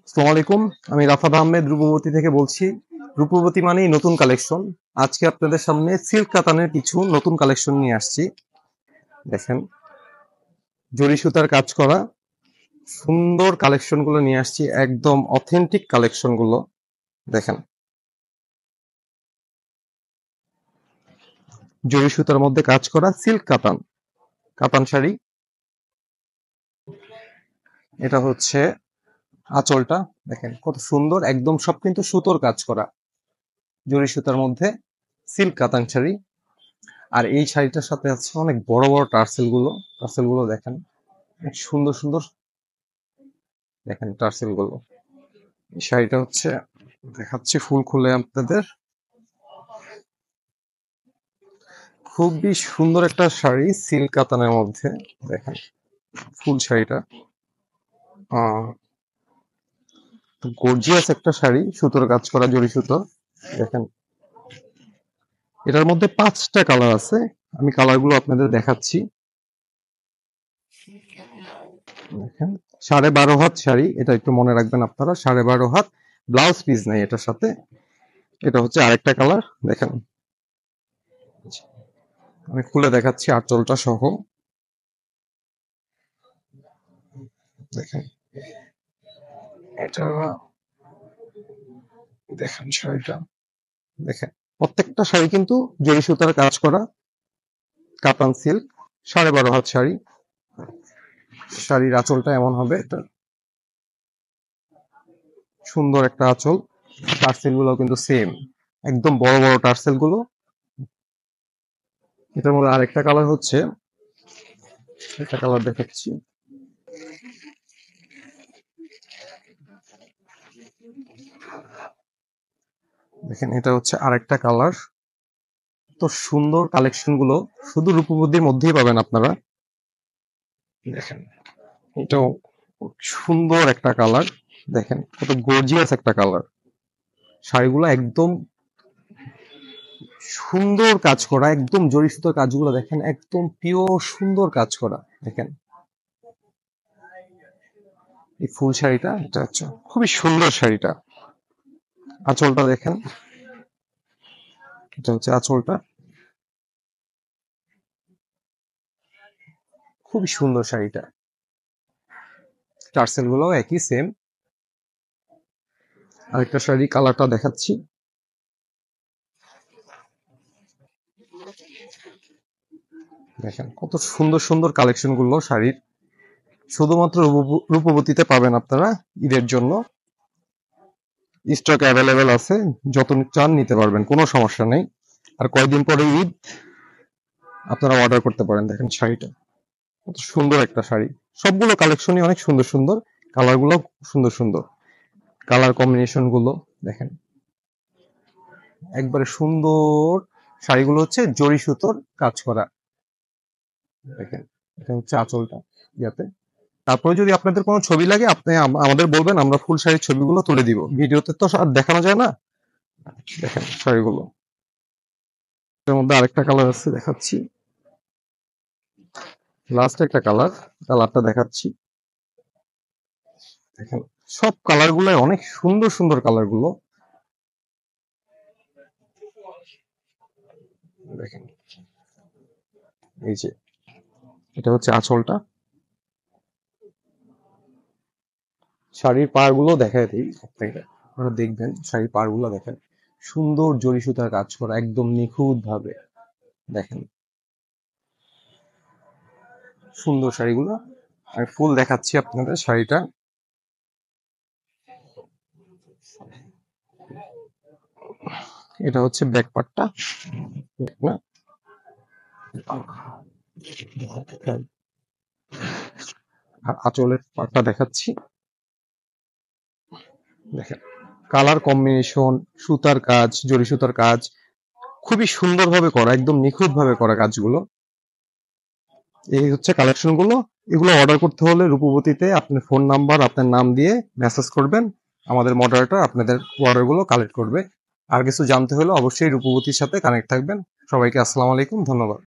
আসসালামু আলাইকুম। আমি রাফাত আহমেদ রূপবতী থেকে বলছি। রূপবতী মানেই নতুন কালেকশন। আজকে আপনাদের সামনে সিল্ক কাতানের কিছু নতুন কালেকশন নিয়ে আসছি। দেখেন, জরি সুতার কাজ করা সুন্দর কালেকশন গুলো নিয়ে আসছি, একদম অথেন্টিক কালেকশন গুলো। দেখেন, জরি সুতার মধ্যে কাজ করা সিল্ক কাতান, কাতান শাড়ি। এটা হচ্ছে আঁচলটা, দেখেন কত সুন্দর, একদম সব কিন্তু সুতোর কাজ করা, জরি সুতার মধ্যে সিল্ক কাতান শাড়ি। আর এই শাড়িটার সাথে আছে অনেক বড় বড় টার্সেল গুলো দেখেন, অনেক সুন্দর সুন্দর। দেখেন টার্সেল গুলো। এই শাড়িটা হচ্ছে, দেখাচ্ছি ফুল খুলে আপনাদের। খুবই সুন্দর একটা শাড়ি সিল্ক কাতানের মধ্যে। দেখেন ফুল শাড়িটা, গর্জিয়াস একটা শাড়ি, সুতোর কাজ করা, জরি সুতো। দেখেন, এটার মধ্যে 5টা কালার আছে, আমি কালারগুলো আপনাদের দেখাচ্ছি। দেখেন, 12.5 হাত শাড়ি, এটা একটু মনে রাখবেন আপনারা, 12.5 হাত। ব্লাউজ পিস নাই এটার সাথে। এটা হচ্ছে আরেকটা কালার। দেখেন, আমি খুলে দেখাচ্ছি আঁচলটা সহ। দেখেন, এটা দেখেন শাড়িটা। দেখেন, প্রত্যেকটা শাড়ি কিন্তু জরি সুতার কাজ করা, কাতান সিল্ক, 12.5 হাত শাড়ি। শাড়ির আঁচলটা এমন হবে, এটা সুন্দর একটা আঁচল। টার্সেল গুলো কিন্তু সেম, একদম বড় বড় টার্সেল গুলো। এটার মধ্যে আরেকটা কালার হচ্ছে, একটা কালার দেখাচ্ছি। দেখেন, এটা হচ্ছে আরেকটা কালার। তো সুন্দর কালেকশন গুলো শুধু রূপবতীর মধ্যেই পাবেন আপনারা। দেখেন, এটাও সুন্দর একটা কালার। দেখেন কত গর্জিয়াস একটা কালার। শাড়িগুলো একদম সুন্দর কাজ করা, একদম জরি সুতোর কাজগুলো দেখেন, একদম পিওর সুন্দর কাজ করা। দেখেন এই ফুল শাড়িটা, এটা হচ্ছে খুবই সুন্দর শাড়িটা। আঁচলটা দেখেন, এটা হচ্ছে আঁচলটা, খুবই সুন্দর শাড়িটা। টার্সেল গুলো একই সেম। আরেকটা শাড়ি কালারটা দেখাচ্ছি। দেখেন কত সুন্দর সুন্দর কালেকশন গুলো শাড়ির, শুধুমাত্র রূপবতীতে পাবেন আপনারা ঈদের জন্য। স্টক অ্যাভেলেবেল আছে, যত চান নিতে পারবেন, কোনো সমস্যা নেই। আর কয়েকদিন পরে ঈদ, আপনারা অর্ডার করতে পারেন। দেখেন শাড়িটা কত সুন্দর একটা শাড়ি, সবগুলো কালেকশনই অনেক সুন্দর সুন্দর, কালার গুলো সুন্দর সুন্দর, কালার কম্বিনেশন গুলো দেখেন একবারে সুন্দর। শাড়িগুলো হচ্ছে জরি সুতোর কাজ করা। দেখেন, এটা হচ্ছে আঁচলটা ইয়াতে। তারপরে যদি আপনাদের কোনো ছবি লাগে, আপনি আমাদের বলবেন, আমরা ফুল শাড়ির ছবিগুলো তুলে দিব। ভিডিওতে তো আর দেখানো যায় না। দেখেন শাড়িগুলো, এর মধ্যে আরেকটা কালার আছে, দেখাচ্ছি। লাস্ট একটা কালার, কালারটা দেখাচ্ছি। দেখেন সব কালার গুলো অনেক সুন্দর সুন্দর কালার গুলো। দেখেন, এই যে এটা হচ্ছে আঁচলটা। শাড়ির পাড় গুলো দেখায় দিই আপনাকে, আপনারা দেখবেন। শাড়ির পাড় গুলো দেখেন, সুন্দর জরি সুতার কাজ করা, একদম নিখুঁত ভাবে। দেখেন সুন্দর শাড়িগুলো। আর ফুল দেখাচ্ছি আপনাদের শাড়িটা। এটা হচ্ছে ব্যাক পার্টটা, না আর আঁচলের পার্টটা দেখাচ্ছি। দেখেন কালার কম্বিনেশন, সুতার কাজ, জরি সুতার কাজ খুবই সুন্দরভাবে করা, একদম নিখুঁত ভাবে করা কাজগুলো। এই হচ্ছে কালেকশন গুলো। এগুলো অর্ডার করতে হলে রূপবতীতে আপনার ফোন নাম্বার, আপনার নাম দিয়ে মেসেজ করবেন, আমাদের মডারেটর আপনাদের অর্ডার গুলো কালেক্ট করবে। আর কিছু জানতে হলে অবশ্যই রূপবতীর সাথে কানেক্ট থাকবেন। সবাইকে আসসালামু আলাইকুম, ধন্যবাদ।